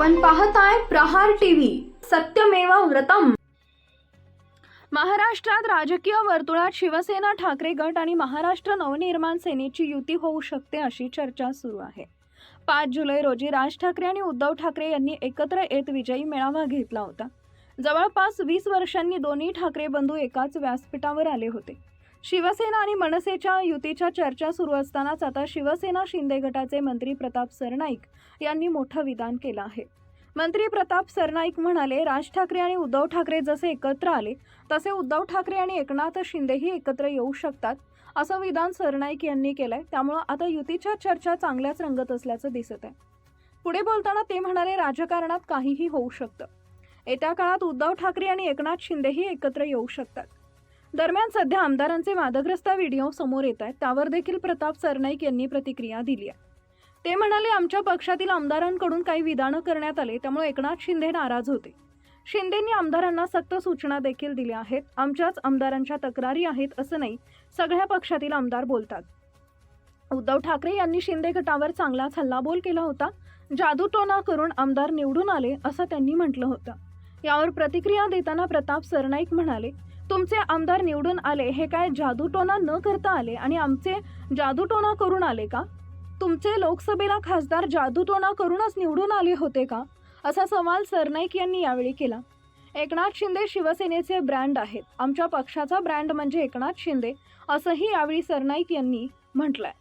आपण पाहताय प्रहार टीव्ही, सत्यमेव व्रतम। महाराष्ट्रात राजकीय वर्तुळात शिवसेना ठाकरे गट आणि महाराष्ट्र नवनिर्माण सेनेची युती होऊ शकते अशी चर्चा सुरू आहे। 5 जुलै रोजी राज ठाकरे आणि उद्धव ठाकरे यांनी एकत्र येत विजयी मेळावा घेतला होता। जवळपास 20 वर्षांनी दोन्ही ठाकरे बंधू एकाच व्यासपीठावर आले होते। शिवसेना आणि मनसेच्या युतीच्या चर्चा सुरू असतानाच आता शिवसेना शिंदे गटाचे मंत्री प्रताप सरनाईक यांनी मोठं विधान केलं आहे। मंत्री प्रताप सरनाईक म्हणाले, राज ठाकरे आणि उद्धव ठाकरे जसे एकत्र आले तसे उद्धव ठाकरे आणि एकनाथ शिंदेही एकत्र येऊ शकतात असं विधान सरनाईक यांनी केलंय। त्यामुळे आता युतीच्या चर्चा चांगल्याच रंगत असल्याचं दिसत आहे। पुढे बोलताना ते म्हणाले, राजकारणात काहीही होऊ शकतं। येत्या काळात उद्धव ठाकरे आणि एकनाथ शिंदेही एकत्र येऊ शकतात। दरम्यान सध्या आमदारांचे वादग्रस्त व्हिडिओ समोर येत आहेत, त्यावर देखील प्रताप सरनाईक यांनी प्रतिक्रिया दिली आहे। ते म्हणाले, आमच्या पक्षातील आमदारांकडून काही विधानं करण्यात आले, त्यामुळे एकनाथ शिंदे नाराज होते। शिंदेंनी आमदारांना सक्त सूचना देखील दिल्या आहेत। आमच्याच आमदारांच्या तक्रारी आहेत असं नाही, सगळ्या पक्षातील आमदार बोलतात। उद्धव ठाकरे यांनी शिंदे गटावर चांगलाच हल्लाबोल केला होता। जादूटोणा करून आमदार निवडून आले असं त्यांनी म्हटलं होतं। यावर प्रतिक्रिया देताना प्रताप सरनाईक म्हणाले, तुमचे आमदार निवडून आले हे काय जादूटोणा न करता आले आणि आमचे जादूटोणा करून आले का? तुमचे लोकसभेला खासदार जादूटोणा करूनच निवडून आले होते का? असा सवाल सरनाईक यांनी यावेळी केला। एकनाथ शिंदे शिवसेनेचे ब्रँड आहेत, आमच्या पक्षाचा ब्रँड म्हणजे एकनाथ शिंदे असंही यावेळी सरनाईक यांनी म्हटलंय।